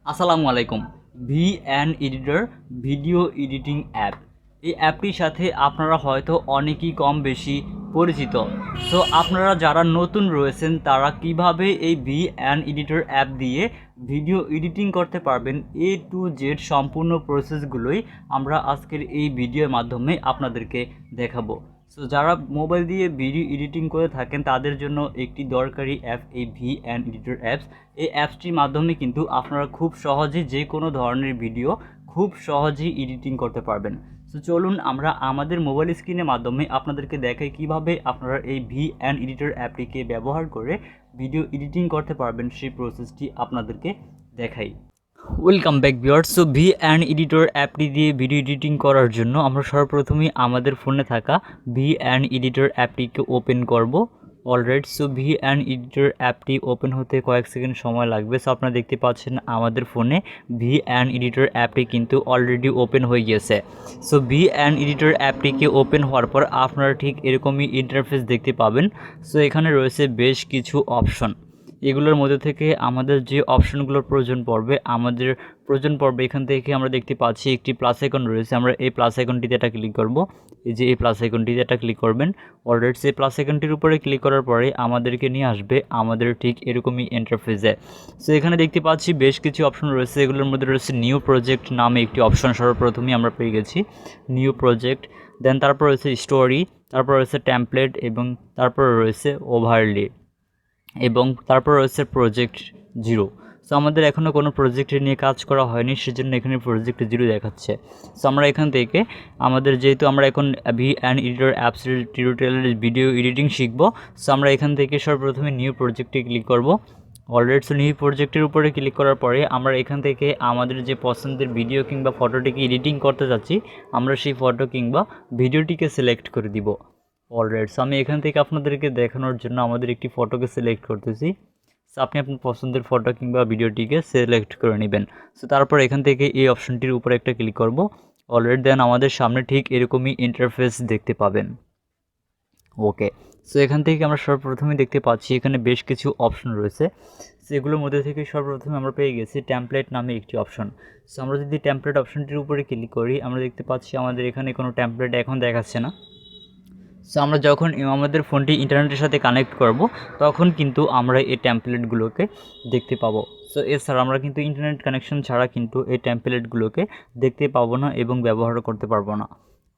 আসসালামু আলাইকুম। VN editor video editing app. এই অ্যাপটির সাথে আপনারা হয়তো অনেকেই কম বেশি পরিচিত। সো আপনারা যারা নতুন রয়েছেন তারা কিভাবে এই ভিএন এডিটর অ্যাপ দিয়ে ভিডিও এডিটিং করতে পারবেন, এ টু জেড সম্পূর্ণ প্রসেসগুলোই আমরা আজকের এই ভিডিওর মাধ্যমে আপনাদেরকে দেখাবো। সো যারা মোবাইল দিয়ে ভিডিও এডিটিং করে থাকেন তাদের জন্য একটি দরকারি অ্যাপ এই ভিএন এডিটর অ্যাপস। এই অ্যাপসটির মাধ্যমে কিন্তু আপনারা খুব সহজেই যে কোনো ধরনের ভিডিও খুব সহজেই এডিটিং করতে পারবেন। সো চলুন আমরা আমাদের মোবাইল স্ক্রিনের মাধ্যমে আপনাদেরকে দেখাই কিভাবে আপনারা এই ভিএন এডিটর অ্যাপটিকে ব্যবহার করে ভিডিও এডিটিং করতে পারবেন, সেই প্রসেসটি আপনাদেরকে দেখাই। Welcome back viewers. So VN editor অ্যাপটি দিয়ে ভিডিও এডিটিং করার জন্য আমরা সর্বপ্রথমেই আমাদের ফোনে থাকা ভিএন এডিটর অ্যাপটিকে ওপেন করব। অলরাইট, সো ভিএন এডিটর অ্যাপটি ওপেন হতে কয়েক সেকেন্ড সময় লাগবে। সো আপনারা দেখতে পাচ্ছেন আমাদের ফোনে ভিএন এডিটর অ্যাপটি কিন্তু অলরেডি ওপেন হয়ে গিয়েছে। সো ভিএন এডিটর অ্যাপটিকে ওপেন হওয়ার পর আপনারা ঠিক এরকমই ইন্টারফেস দেখতে পাবেন। সো এখানে রয়েছে বেশ কিছু অপশন। এগুলোর মধ্যে থেকে আমাদের যে অপশনগুলোর প্রয়োজন পড়বে এখান থেকে আমরা দেখতে পাচ্ছি একটি প্লাস আইকন রয়েছে। আমরা এই প্লাস আইকনটিতে একটা ক্লিক করব। এই যে এই প্লাস আইকনটিতে একটা ক্লিক করবেন। অলরেডি সেই প্লাস আইকনটির উপরে ক্লিক করার পরে আমাদেরকে নিয়ে আসবে আমাদের ঠিক এরকমই ইন্টারফেসে। সো এখানে দেখতে পাচ্ছি বেশ কিছু অপশন রয়েছে। এগুলোর মধ্যে রয়েছে নিউ প্রজেক্ট নামে একটি অপশন, সর্বপ্রথমেই আমরা পেয়ে গেছি নিউ প্রজেক্ট। দেন তারপর রয়েছে স্টোরি, তারপর রয়েছে টেমপ্লেট এবং তারপর রয়েছে ওভারলি এবং তারপর রয়েছে প্রজেক্ট জিরো। সো আমাদের এখনও কোনো প্রজেক্ট নিয়ে কাজ করা হয়নি, সেজন্য এখানে প্রজেক্ট জিরো দেখাচ্ছে। সো আমরা এখান থেকে যেহেতু আমরা এখন ভিএন এডিটর অ্যাপসের টিউটোরিয়ালের ভিডিও এডিটিং শিখব, সো আমরা এখান থেকে সর্বপ্রথমে নিউ প্রজেক্টে ক্লিক করব। অলরেডি সো নিউ প্রজেক্টের উপরে ক্লিক করার পরে আমরা এখান থেকে আমাদের যে পছন্দের ভিডিও কিংবা ফটোটিকে এডিটিং করতে যাচ্ছি, আমরা সেই ফটো কিংবা ভিডিওটিকে সিলেক্ট করে দিব। অলরাইট, সো আমি এখান থেকে আপনাদেরকে দেখানোর জন্য আমাদের একটি ফটোকে সিলেক্ট করতেছি। সো আপনি আপনার পছন্দের ফটো কিংবা ভিডিওটিকে সিলেক্ট করে নেবেন। সো তারপর এখান থেকে এই অপশনটির উপরে একটা ক্লিক করব। অলরেডি দেন আমাদের সামনে ঠিক এরকমই ইন্টারফেস দেখতে পাবেন। ওকে, সো এখান থেকে আমরা সর্বপ্রথমে দেখতে পাচ্ছি এখানে বেশ কিছু অপশন রয়েছে। সেগুলোর মধ্যে থেকে সর্বপ্রথমে আমরা পেয়ে গেছি টেমপ্লেট নামে একটি অপশন। সো আমরা যদি টেমপ্লেট অপশনটির উপরে ক্লিক করি আমরা দেখতে পাচ্ছি আমাদের এখানে কোনো টেমপ্লেট এখন দেখাচ্ছে না। সো আমরা যখন আমাদের ফোনটি ইন্টারনেটের সাথে কানেক্ট করব তখন কিন্তু আমরা এই টেমপ্লেটগুলোকে দেখতে পাবো। সো এছাড়া আমরা কিন্তু ইন্টারনেট কানেকশন ছাড়া কিন্তু এই টেমপ্লেটগুলোকে দেখতে পাবো না এবং ব্যবহার করতে পারবো না।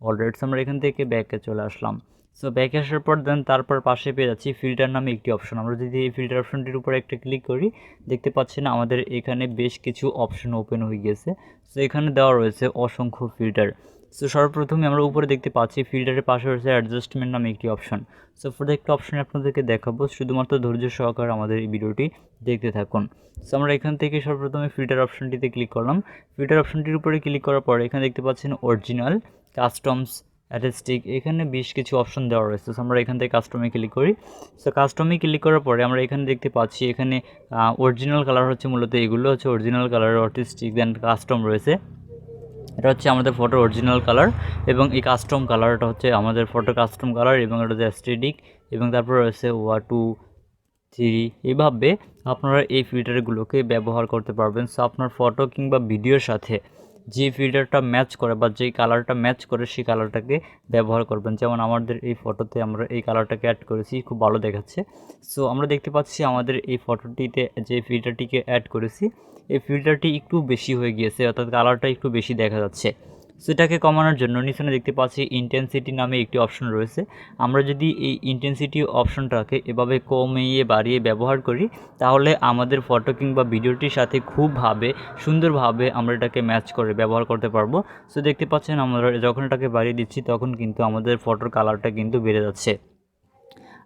অলরেডি আমরা এখান থেকে ব্যাকে চলে আসলাম। সো ব্যাকে আসার পর দেন তারপর পাশে পেয়ে যাচ্ছি ফিল্টার নামে একটি অপশন। আমরা যদি এই ফিল্টার অপশনটির উপরে একটা ক্লিক করি দেখতে পাচ্ছেন আমাদের এখানে বেশ কিছু অপশন ওপেন হয়ে গিয়েছে। সো এখানে দেওয়া রয়েছে অসংখ্য ফিল্টার। সো সর্বপ্রথমে আমরা উপরে দেখতে পাচ্ছি ফিল্টারের পাশে রয়েছে অ্যাডজাস্টমেন্ট নামে একটি অপশন। সো প্রত্যেকটা অপশনে আপনাদেরকে দেখাবো, শুধুমাত্র ধৈর্য সহকারে আমাদের এই ভিডিওটি দেখতে থাকুন। সো আমরা এখান থেকে সর্বপ্রথমে ফিল্টার অপশনটিতে ক্লিক করলাম। ফিল্টার অপশনটির উপরে ক্লিক করার পরে এখানে দেখতে পাচ্ছেন অরিজিনাল, কাস্টমস, অ্যাথেস্টিক, এখানে বেশ কিছু অপশন দেওয়া রয়েছে। সো আমরা এখান থেকে কাস্টমে ক্লিক করি। সো কাস্টমে ক্লিক করার পরে আমরা এখানে দেখতে পাচ্ছি এখানে অরিজিনাল কালার হচ্ছে মূলত এগুলো হচ্ছে অরিজিনাল কালার, আর্টিস্টিক, দেন কাস্টম রয়েছে। এটা হচ্ছে আমাদের ফটো অরিজিনাল কালার এবং এই কাস্টম কালারটা হচ্ছে আমাদের ফটো কাস্টম কালার এবং এটা হচ্ছে অ্যাস্থেটিক এবং তারপর রয়েছে 1 2 3। এইভাবে আপনারা এই ফিল্টারগুলোকে ব্যবহার করতে পারবেন। সো আপনার ফটো কিংবা ভিডিওর সাথে যে ফিল্টারটা ম্যাচ করে বা যেই কালারটা ম্যাচ করে সেই কালারটাকে ব্যবহার করবেন। যেমন আমাদের এই ফটোতে আমরা এই কালারটাকে অ্যাড করেছি, খুব ভালো দেখাচ্ছে। সো আমরা দেখতে পাচ্ছি আমাদের এই ফটোটিতে যে ফিল্টারটিকে অ্যাড করেছি এই ফিল্টারটি একটু বেশি হয়ে গিয়েছে, অর্থাৎ কালারটা একটু বেশি দেখা যাচ্ছে। সেটাকে কমানোর জন্য নিচে দেখতে পাচ্ছি ইন্টেন্সিটি নামে একটি অপশন রয়েছে। আমরা যদি এই ইন্টেন্সিটি অপশনটাকে এভাবে কমিয়ে বাড়িয়ে ব্যবহার করি তাহলে আমাদের ফটো কিংবা ভিডিওটির সাথে সুন্দরভাবে আমরা এটাকে ম্যাচ করে ব্যবহার করতে পারবো। সো দেখতে পাচ্ছেন আমরা যখন এটাকে বাড়িয়ে দিচ্ছি তখন কিন্তু আমাদের ফটোর কালারটা কিন্তু বেড়ে যাচ্ছে।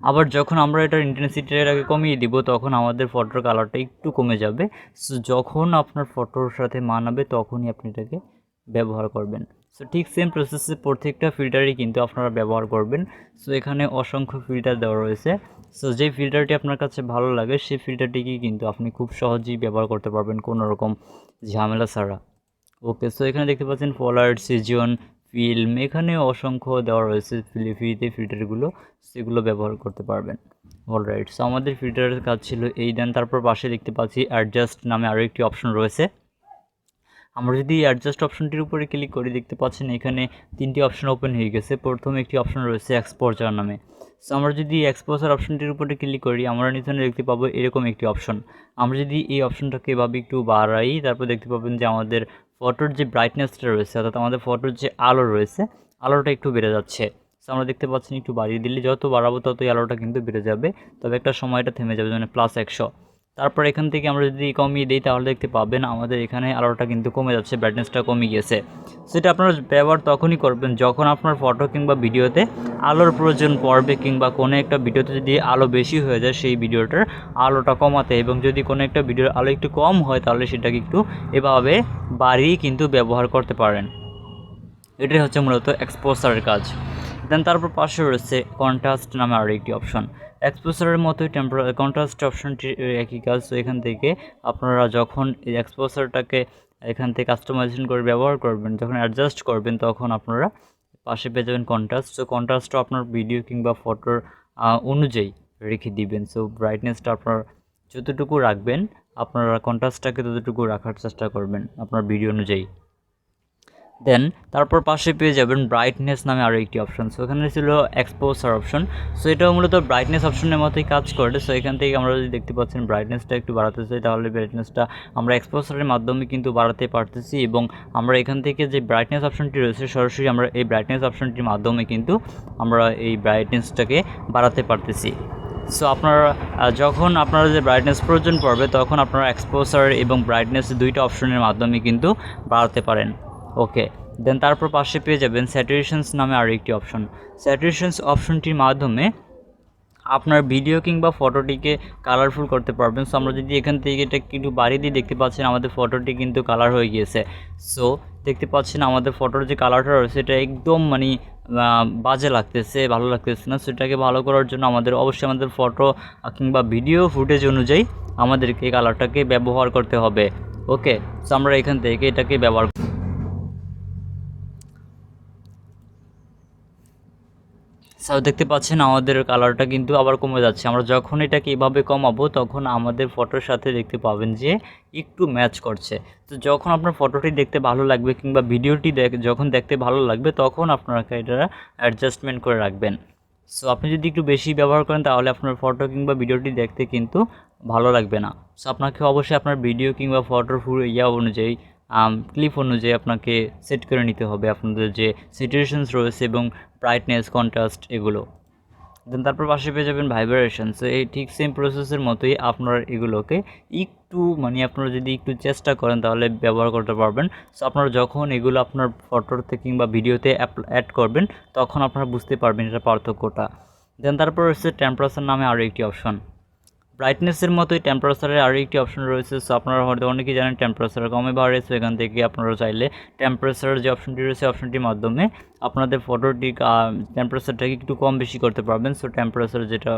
আবার যখন আমরা এটার ইন্টেন্সিটিটাকে কমিয়ে দিব তখন আমাদের ফটোর কালারটা একটু কমে যাবে। সো যখন আপনার ফটোর সাথে মানাবে তখনই আপনি এটাকে ব্যবহার করবেন। সো ঠিক সেম প্রসেসে প্রত্যেকটা ফিল্টারই কিন্তু আপনারা ব্যবহার করবেন। সো এখানে অসংখ্য ফিল্টার দেওয়া রয়েছে। সো যে ফিল্টারটি আপনার কাছে ভালো লাগে সেই ফিল্টারটিকেই কিন্তু আপনি খুব সহজেই ব্যবহার করতে পারবেন কোনো রকম ঝামেলা ছাড়া। ওকে, সো এখানে দেখতে পাচ্ছেন ফলোয়ার, সিজন, ফিল্ম, এখানে অসংখ্য দেওয়া রয়েছে ফ্রিতে ফিল্টারগুলো, সেগুলো ব্যবহার করতে পারবেন। অলরাইট, সো আমাদের ফিল্টারের কাজ ছিল এই। দেন তারপর পাশে দেখতে পাচ্ছি অ্যাডজাস্ট নামে আরও একটি অপশন রয়েছে। আমরা যদি অ্যাডজাস্ট অপশনটির উপরে ক্লিক করি, দেখতে পাচ্ছেন এখানে 3টি অপশন ওপেন হয়ে গেছে। প্রথমে একটি অপশন রয়েছে এক্সপোজার নামে। সো আমরা যদি এক্সপোজার অপশনটির উপরে ক্লিক করি, আমরা নিচে দেখতে পাবো এরকম একটি অপশন। আমরা যদি এই অপশনটাকে এভাবে একটু বাড়াই, তারপর দেখতে পাবেন যে আমাদের ফটোর যে ব্রাইটনেসটা রয়েছে, অর্থাৎ আমাদের ফটোর যে আলো রয়েছে, আলোটা একটু বেড়ে যাচ্ছে। সো আমরা দেখতে পাচ্ছেন একটু বাড়িয়ে দিলে যত বাড়াবো ততই আলোটা কিন্তু বেড়ে যাবে, তবে একটা সময় এটা থেমে যাবে, মানে +100। তারপর এখান থেকে আমরা যদি কমিয়ে দিই তাহলে দেখতে পাবেন আমাদের এখানে আলোটা কিন্তু কমে যাচ্ছে, ব্রাইটনেসটা কমে গিয়েছে। সেটা আপনারা ব্যবহার তখনই করবেন যখন আপনার ফটো কিংবা ভিডিওতে আলোর প্রয়োজন পড়বে, কিংবা কোনো একটা ভিডিওতে যদি আলো বেশি হয়ে যায় সেই ভিডিওটার আলোটা কমাতে, এবং যদি কোনো একটা ভিডিওর আলো একটু কম হয় তাহলে সেটাকে একটু এভাবে বাড়িয়ে কিন্তু ব্যবহার করতে পারেন। এটাই হচ্ছে মূলত এক্সপোজারের কাজ। দেন তারপর পাশে রয়েছে কন্ট্রাস্ট নামে আরও একটি অপশন। এক্সপোজারের মতোই কন্ট্রাস্ট অপশনটি একই কাজ। তো এখান থেকে আপনারা যখন এই এক্সপোজারটাকে এখান থেকে কাস্টমাইজেশন করে ব্যবহার করবেন, যখন অ্যাডজাস্ট করবেন, তখন আপনারা পাশে পেয়ে যাবেন কন্ট্রাস্ট। সো কন্ট্রাস্টও আপনার ভিডিও কিংবা ফটোর অনুযায়ী রেখে দিবেন। সো ব্রাইটনেসটা আপনার যতটুকু রাখবেন, আপনারা কন্ট্রাস্টটাকে ততটুকু রাখার চেষ্টা করবেন আপনার ভিডিও অনুযায়ী। দেন তারপর পাশে পেয়ে যাবেন ব্রাইটনেস নামে আরও একটি অপশন। সো এখানে ছিল এক্সপোজার অপশন। সো এটাও মূলত ব্রাইটনেস অপশনের মতোই কাজ করে। সো এখান থেকে আমরা যদি দেখতে পাচ্ছেন ব্রাইটনেসটা একটু বাড়াতে চাই, তাহলে ব্রাইটনেসটা আমরা এক্সপোজারের মাধ্যমে কিন্তু বাড়াতে পারতেছি, এবং আমরা এখান থেকে যে ব্রাইটনেস অপশনটি রয়েছে সরাসরি আমরা এই ব্রাইটনেস অপশনটির মাধ্যমে কিন্তু আমরা এই ব্রাইটনেসটাকে বাড়াতে পারতেছি। সো আপনারা যখন আপনারা যে ব্রাইটনেস প্রয়োজন পড়বে তখন আপনারা এক্সপোজার এবং ব্রাইটনেস দুইটা অপশনের মাধ্যমে কিন্তু বাড়াতে পারেন। ওকে, দেন তারপর পাশে পেয়ে যাবেন স্যাচুরেশনস নামে আরও একটি অপশন। স্যাচুরেশনস অপশনটির মাধ্যমে আপনার ভিডিও কিংবা ফটোটিকে কালারফুল করতে পারবেন। সো আমরা যদি এখান থেকে এটা একটু বাড়িয়ে দিয়ে দেখতে পাচ্ছেন আমাদের ফটোটি কিন্তু কালার হয়ে গিয়েছে। সো দেখতে পাচ্ছেন আমাদের ফটোর যে কালারটা রয়েছে এটা একদম মানে বাজে লাগতেছে, ভালো লাগতেছে না। সেটাকে ভালো করার জন্য আমাদের অবশ্যই আমাদের ফটো কিংবা ভিডিও ফুটেজ অনুযায়ী আমাদেরকে কালারটাকে ব্যবহার করতে হবে। ওকে, সো আমরা এখান থেকে এটাকে ব্যবহার দেখতে পাচ্ছেন আমাদের কালারটা কিন্তু আবার কমে যাচ্ছে। আমরা যখন এটাকে এভাবে কমাবো তখন আমাদের ফটোর সাথে দেখতে পাবেন যে একটু ম্যাচ করছে। তো যখন আপনার ফটোটি দেখতে ভালো লাগবে কিংবা ভিডিওটি যখন দেখতে ভালো লাগবে তখন আপনারা এটা অ্যাডজাস্টমেন্ট করে রাখবেন। সো আপনি যদি একটু বেশি ব্যবহার করেন তাহলে আপনার ফটো কিংবা ভিডিওটি দেখতে কিন্তু ভালো লাগবে না। সো আপনাকে অবশ্যই আপনার ভিডিও কিংবা ফটোর অনুযায়ী ক্লিপ অনুযায়ী আপনাকে সেট করে নিতে হবে আপনাদের যে সিচুয়েশনস রয়েছে এবং ব্রাইটনেস, কন্ট্রাস্ট এগুলো। দেন তারপর পাশে পেয়ে যাবেন ভাইব্রেশন। সো এই ঠিক সেম প্রসেসের মতোই আপনারা এগুলোকে একটু মানে আপনারা যদি একটু চেষ্টা করেন তাহলে ব্যবহার করতে পারবেন। সো আপনারা যখন এগুলো আপনার ফটোতে কিংবা ভিডিওতে অ্যাড করবেন তখন আপনারা বুঝতে পারবেন এটার পার্থক্যটা। দেন তারপর হচ্ছে টেম্পারেচার নামে আরও একটি অপশন। ব্রাইটনেসের মতোই টেম্পারেচারের আরও একটি অপশন রয়েছে। সো আপনারা হয়তো অনেকেই জানেন টেম্পারেচার কমে বাড়ে। সো এখান থেকে আপনারা চাইলে টেম্পারেচারের যে অপশনটি রয়েছে অপশনটির মাধ্যমে আপনাদের ফটোটি টেম্পারেচারটাকে একটু কম বেশি করতে পারবেন। সো টেম্পারেচার যেটা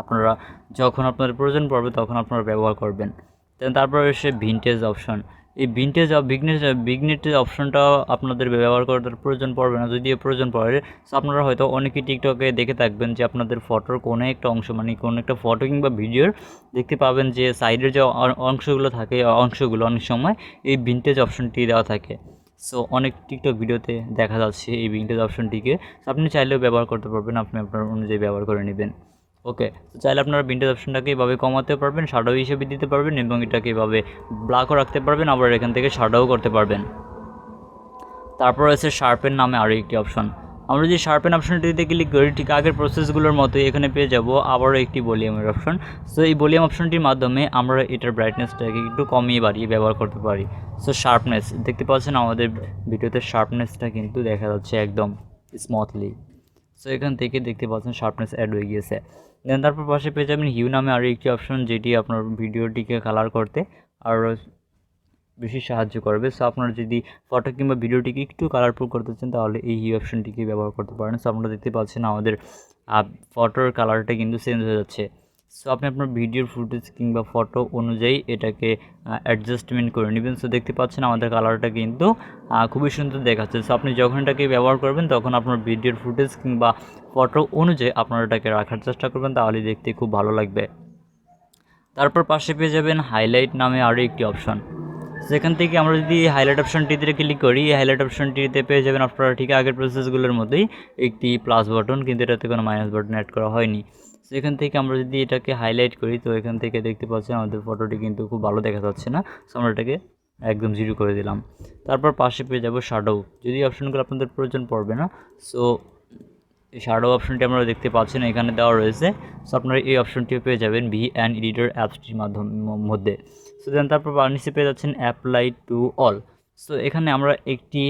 আপনারা যখন আপনাদের প্রয়োজন পড়বে তখন আপনারা ব্যবহার করবেন। দেন তারপর এসে ভিনটেজ অপশন। এই ভিগনেটেজ অপশনটা আপনাদের ব্যবহার করার প্রয়োজন পড়বে না, যদিও প্রয়োজন পড়ে। সো আপনারা হয়তো অনেকেই টিকটকে দেখে থাকবেন যে আপনাদের ফটোর কোনো একটা অংশ মানে কোনো একটা ফটো কিংবা ভিডিওর দেখতে পাবেন যে সাইডের যে অংশগুলো থাকে অংশগুলো অনেক সময় এই ভিনটেজ অপশনটি দেওয়া থাকে। সো অনেক টিকটক ভিডিওতে দেখা যাচ্ছে এই ভিনটেজ অপশনটিকে। সো আপনি চাইলেও ব্যবহার করতে পারবেন, আপনি আপনার অনুযায়ী ব্যবহার করে নেবেন। ওকে, তো চাইলে আপনারা ভিনটেজ অপশনটাকে এভাবে কমাতে পারবেন, শ্যাডো হিসেবে দিতে পারবেন এবং এটাকে এভাবে ব্ল্যাকও রাখতে পারবেন, আবার এখান থেকে শ্যাডোও করতে পারবেন। তারপর আছে শার্পেন নামে আরও একটি অপশন। আমরা যদি শার্পেন অপশনটিতে ক্লিক করি ঠিক আগের প্রসেসগুলোর মতোই এখানে পেয়ে যাব আবারও একটি ভলিউমের অপশন। সো এই ভলিউম অপশনটির মাধ্যমে আমরা এটার ব্রাইটনেসটাকে একটু কমিয়ে বাড়িয়ে ব্যবহার করতে পারি। সো শার্পনেস দেখতে পাচ্ছেন আমাদের ভিডিওতে শার্পনেসটা কিন্তু দেখা যাচ্ছে একদম স্মুথলি। সো এখান থেকে দেখতে পাচ্ছেন শার্পনেস অ্যাড হয়ে গিয়েছে। দেন তারপর পাশে পেয়ে যাবেন হিউ নামে আরও একটি অপশন, যেটি আপনার ভিডিওটিকে কালার করতে আরও বেশি সাহায্য করবে। সো আপনারা যদি ফটো কিংবা ভিডিওটিকে একটু কালারফুল করতে চান তাহলে এই হিউ অপশনটিকে ব্যবহার করতে পারেন। সো আপনারা দেখতে পাচ্ছেন আমাদের ফটোর কালারটা কিন্তু চেঞ্জ হয়ে যাচ্ছে। সো আপনি আপনার ভিডিওর ফুটেজ কিংবা ফটো অনুযায়ী এটাকে অ্যাডজাস্টমেন্ট করে নেবেন। সো দেখতে পাচ্ছেন আমাদের কালারটা কিন্তু খুবই সুন্দর দেখাচ্ছে। সো আপনি যখন এটাকে ব্যবহার করবেন তখন আপনার ভিডিওর ফুটেজ কিংবা ফটো অনুযায়ী আপনারা এটাকে রাখার চেষ্টা করবেন, তাহলে দেখতে খুব ভালো লাগবে। তারপর পাশে পেয়ে যাবেন হাইলাইট নামে আরও একটি অপশন। সেখান থেকে আমরা যদি হাইলাইট অপশনটিতে ক্লিক করি, হাইলাইট অপশনটিতে পেয়ে যাবেন আপনারা ঠিক আগের প্রসেসগুলোর মতোই একটি প্লাস বাটন, কিন্তু এটাতে কোনো মাইনাস বাটন অ্যাড করা হয়নি। সো এখান থেকে আমরা যদি এটাকে হাইলাইট করি, তো এখান থেকে দেখতে পাচ্ছেন আমাদের ফটোটি কিন্তু খুব ভালো দেখা যাচ্ছে না। সো আমরা এটাকে একদম জিরো করে দিলাম। তারপর পাশে পেয়ে যাব শ্যাডো, যদি অপশনগুলো আপনাদের প্রয়োজন পড়বে না। সো এই শ্যাডো অপশনটি আপনারা দেখতে পাচ্ছেন এখানে দেওয়া রয়েছে। সো আপনারা এই অপশনটিও পেয়ে যাবেন VN এডিটর অ্যাপসটির মধ্যে। সো দেন তারপর নিচে পেয়ে যাচ্ছেন অ্যাপ্লাই টু অল। সো এখানে আমরা একটি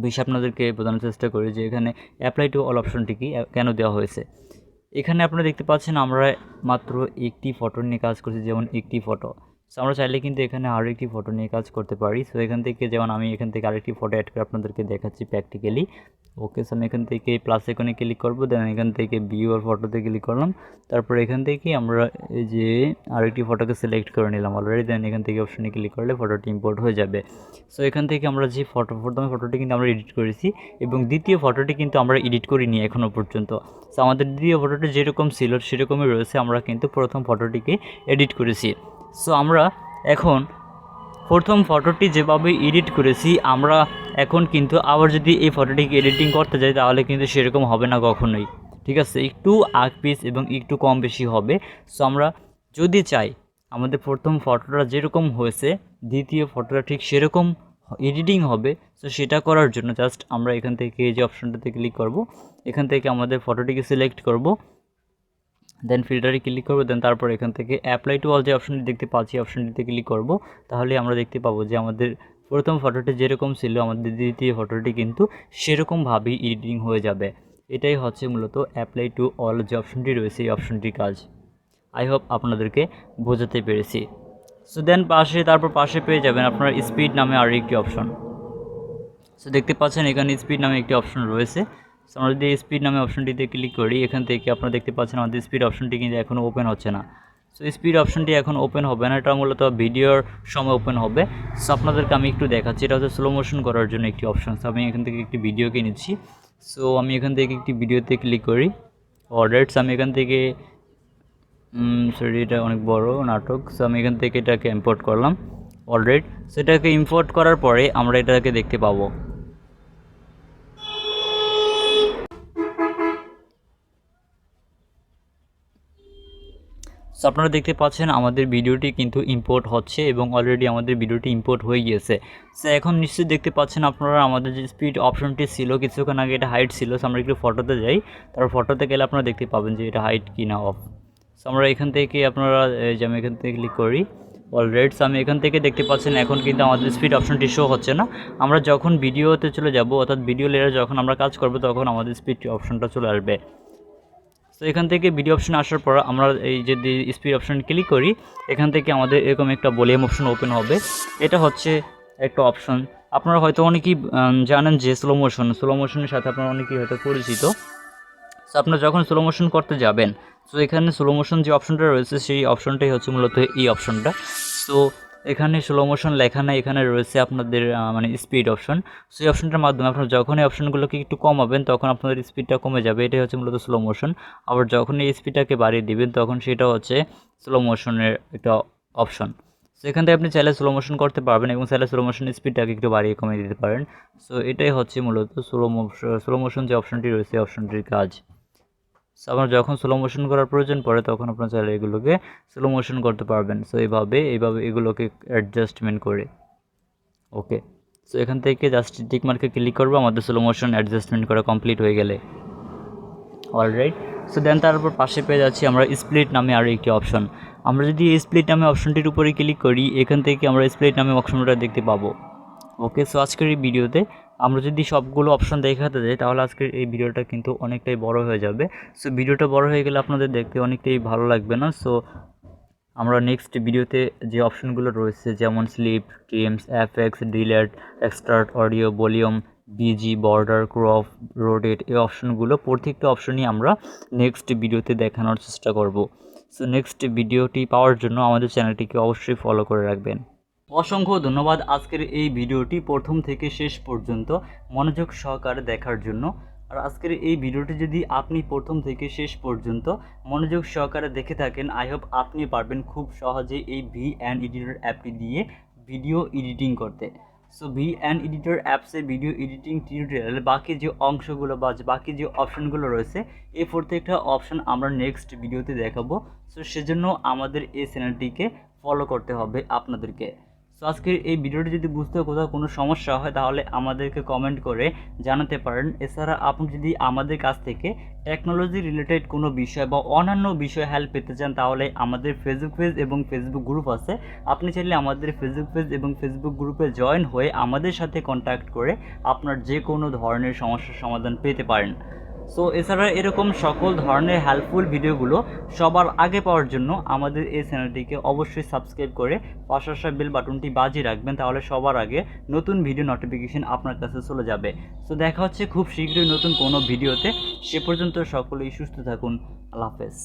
বিষয় আপনাদেরকে বোঝানোর চেষ্টা করি যে এখানে অ্যাপ্লাই টু অল অপশনটি কি, কেন দেওয়া হয়েছে। এখানে আপনারা দেখতে পাচ্ছেন আমরা মাত্র একটি ফটো নিয়ে কাজ করছি, যেমন একটি ফটো। সো আমরা চাইলে কিন্তু এখানে আরও একটি ফটো নিয়ে কাজ করতে পারি। সো এখান থেকে যেমন আমি এখান থেকে আরেকটি ফটো অ্যাড করে আপনাদেরকে দেখাচ্ছি প্র্যাকটিক্যালি। ওকে, সো আমি এখান থেকে প্লাস আইকনে ক্লিক করব, দেন এখান থেকে ভিউ আর ফটোতে ক্লিক করলাম। তারপর এখান থেকে আমরা এই যে আরেকটি ফটোকে সিলেক্ট করে নিলাম অলরেডি, দেন এখান থেকে অপশনে ক্লিক করলে ফটোটি ইম্পোর্ট হয়ে যাবে। সো এখান থেকে আমরা যে প্রথমে ফটোটি কিন্তু আমরা এডিট করেছি এবং দ্বিতীয় ফটোটি কিন্তু আমরা এডিট করিনি এখনও পর্যন্ত। সো আমাদের দ্বিতীয় ফটোটি যেরকম ছিল সেরকমই রয়েছে, আমরা কিন্তু প্রথম ফটোটিকে এডিট করেছি। সো আমরা এখন প্রথম ফটোটি যেভাবে এডিট করেছি, আমরা এখন কিন্তু আবার যদি এই ফটোটিকে এডিটিং করতে যাই তাহলে কিন্তু সেরকম হবে না কখনোই, ঠিক আছে। একটু আগ পিস এবং একটু কম বেশি হবে। সো আমরা যদি চাই আমাদের প্রথম ফটোটা যেরকম হয়েছে দ্বিতীয় ফটোটা ঠিক সেরকম এডিটিং হবে, সো সেটা করার জন্য জাস্ট আমরা এখান থেকে এই যে অপশনটাতে ক্লিক করব, এখান থেকে আমাদের ফটোটিকে সিলেক্ট করব, দেন ফিল্টারে ক্লিক করব, দেন তারপর এখান থেকে অ্যাপ্লাই টু অল যে অপশনটি দেখতে পাচ্ছি অপশনটিতে ক্লিক করব। তাহলে আমরা দেখতে পাবো যে আমাদের প্রথম ফটোটি যেরকম ছিল আমাদের দ্বিতীয় ফটোটি কিন্তু সেরকমভাবেই এডিটিং হয়ে যাবে। এটাই হচ্ছে মূলত অ্যাপ্লাই টু অল যে অপশনটি রয়েছে এই অপশনটির কাজ। আই হোপ আপনাদেরকে বোঝাতে পেরেছি। সো দেন তারপর পাশে পেয়ে যাবেন আপনারা স্পিড নামে আরও একটি অপশন। সো দেখতে পাচ্ছেন এখানে স্পিড নামে একটি অপশন রয়েছে। সো আমরা যদি স্পিড নামে অপশনটিতে ক্লিক করি, এখান থেকে আপনারা দেখতে পাচ্ছেন আমাদের স্পিড অপশনটি কিন্তু এখনও ওপেন হচ্ছে না। সো স্পিড অপশনটি এখন ওপেন হবে না, এটা মূলত ভিডিওর সময় ওপেন হবে। সো আপনাদেরকে আমি একটু দেখাচ্ছি, এটা হচ্ছে স্লো মোশন করার জন্য একটি অপশন। সো আমি এখান থেকে একটি ভিডিওকে নিচ্ছি। সো আমি এখান থেকে একটি ভিডিওতে ক্লিক করি, অলরাইট। আমি এখান থেকে সরি এটা অনেক বড় নাটক। সো আমি এখান থেকে এটাকে ইম্পোর্ট করলাম, অলরাইট। সো এটাকে ইম্পোর্ট করার পরে আমরা এটাকে দেখতে পাবো। সো আপনারা দেখতে পাচ্ছেন আমাদের ভিডিওটি কিন্তু ইম্পোর্ট হচ্ছে এবং অলরেডি আমাদের ভিডিওটি ইম্পোর্ট হয়ে গিয়েছে। সো এখন নিশ্চয়ই দেখতে পাচ্ছেন আপনারা আমাদের যে স্পিড অপশনটি ছিল কিছুক্ষণ আগে এটা হাইট ছিল। সো আমরা একটু ফটোতে যাই, তারপর ফটোতে গেলে আপনারা দেখতে পাবেন যে এটা হাইট কি না অফ। সো আমরা এখান থেকে আপনারা যে আমি এখান থেকে ক্লিক করি, অলরাইট। সো আমি এখান থেকে দেখতে পাচ্ছেন এখন কিন্তু আমাদের স্পিড অপশনটি শো হচ্ছে না। আমরা যখন ভিডিওতে চলে যাব অর্থাৎ ভিডিও লেয়ারে যখন আমরা কাজ করব তখন আমাদের স্পিড অপশনটা চলে আসবে। তো এখান থেকে ভিডিও অপশন আসার পর আমরা এই যদি স্পিড অপশন ক্লিক করি, এখান থেকে আমাদের এরকম একটা ভলিউম অপশন ওপেন হবে। এটা হচ্ছে একটা অপশন, আপনারা হয়তো অনেকেই জানেন যে স্লো মোশনের সাথে আপনারা অনেকেই হয়তো পরিচিত। সো আপনারা যখন স্লো মোশন করতে যাবেন, সো এখানে স্লো মোশন যে অপশনটা রয়েছে সেই অপশনটাই হচ্ছে মূলত এই অপশনটা। সো এখানে স্লো মোশন লেখা নাই, এখানে রয়েছে আপনাদের মানে স্পিড অপশন। সো এই অপশনটার মাধ্যমে আপনারা যখন এই অপশনগুলোকে একটু কমাবেন তখন আপনাদের স্পিডটা কমে যাবে, এটাই হচ্ছে মূলত স্লো মোশন। আবার যখন এই স্পিডটাকে বাড়িয়ে দিবেন তখন সেটা হচ্ছে স্লো মোশনের একটা অপশন। সো এখান থেকে আপনি চাইলে স্লো মোশন করতে পারবেন এবং চাইলে স্লো মোশন স্পিডটাকে একটু বাড়িয়ে কমিয়ে দিতে পারেন। সো এটাই হচ্ছে মূলত স্লো মোশন যে অপশনটি রয়েছে অপশনটির কাজ। সো আপনার যখন স্লো মোশন করার প্রয়োজন পড়ে তখন আপনার চাইলে এগুলোকে স্লো মোশন করতে পারবেন। সো এইভাবে এগুলোকে অ্যাডজাস্টমেন্ট করে। ওকে, সো এখান থেকে জাস্ট টিক মার্কে ক্লিক করবো আমাদের স্লো মোশন অ্যাডজাস্টমেন্ট করা কমপ্লিট হয়ে গেলে, অলরাইট। সো দেন তারপর পাশে পেয়ে যাচ্ছি আমরা স্প্লিট নামে আরও একটি অপশন। আমরা যদি এই স্প্লিট নামে অপশনটির উপরে ক্লিক করি, এখান থেকে আমরা স্প্লিট নামে অপশনটা দেখতে পাবো। ওকে, সো আজকের এই ভিডিওতে আমরা যদি সবগুলো অপশন দেখাতে যাই তাহলে আজকের এই ভিডিওটা কিন্তু অনেকটাই বড় হয়ে যাবে। সো ভিডিওটা বড় হয়ে গেলে আপনাদের দেখতে অনেকটাই ভালো লাগবে না। সো আমরা নেক্সট ভিডিওতে যে অপশনগুলো রয়েছে যেমন স্লিপ, টিমস, FX, delete, extract audio, volume, BG, border, crop, rotate, এই অপশনগুলো প্রত্যেকটা অপশনই আমরা নেক্সট ভিডিওতে দেখানোর চেষ্টা করব। সো নেক্সট ভিডিওটি পাওয়ার জন্য আমাদের চ্যানেলটিকে অবশ্যই ফলো করে রাখবেন। অসংখ্য ধন্যবাদ আজকের এই ভিডিওটি প্রথম থেকে শেষ পর্যন্ত মনোযোগ সহকারে দেখার জন্য। আর আজকের এই ভিডিওটি যদি আপনি প্রথম থেকে শেষ পর্যন্ত মনোযোগ সহকারে দেখে থাকেন, আই হোপ আপনি পারবেন খুব সহজে এই VN এডিটর অ্যাপটি দিয়ে ভিডিও এডিটিং করতে। সো ভিএন এডিটর অ্যাপসে ভিডিও এডিটিং টিউটোরিয়াল বাকি যে অংশগুলো বা বাকি যে অপশনগুলো রয়েছে এই প্রত্যেকটা অপশন আমরা নেক্সট ভিডিওতে দেখাবো। সো সেজন্য আমাদের এই চ্যানেলটিকে ফলো করতে হবে আপনাদেরকে। সো আজকের এই ভিডিওটি যদি বুঝতে কোথাও কোনো সমস্যা হয় তাহলে আমাদেরকে কমেন্ট করে জানাতে পারেন। এছাড়া আপনি যদি আমাদের কাছ থেকে টেকনোলজি রিলেটেড কোনো বিষয় বা অন্যান্য বিষয়ে হেল্প পেতে চান তাহলে আমাদের ফেসবুক পেজ এবং ফেসবুক গ্রুপ আছে। আপনি চাইলে আমাদের ফেসবুক পেজ এবং ফেসবুক গ্রুপে জয়েন হয়ে আমাদের সাথে কন্ট্যাক্ট করে আপনার যে কোনো ধরনের সমস্যার সমাধান পেতে পারেন। সো এছাড়া এরকম সকল ধরনের হেল্পফুল ভিডিওগুলো সবার আগে পাওয়ার জন্য আমাদের এই চ্যানেলটিকে অবশ্যই সাবস্ক্রাইব করে পাশে আসা বেল বাটনটি বাজিয়ে রাখবেন, তাহলে সবার আগে নতুন ভিডিও নোটিফিকেশন আপনার কাছে চলে যাবে। সো দেখা হচ্ছে খুব শীঘ্রই নতুন কোনো ভিডিওতে। সে পর্যন্ত সকলেই সুস্থ থাকুন। আল্লাহ হাফেজ।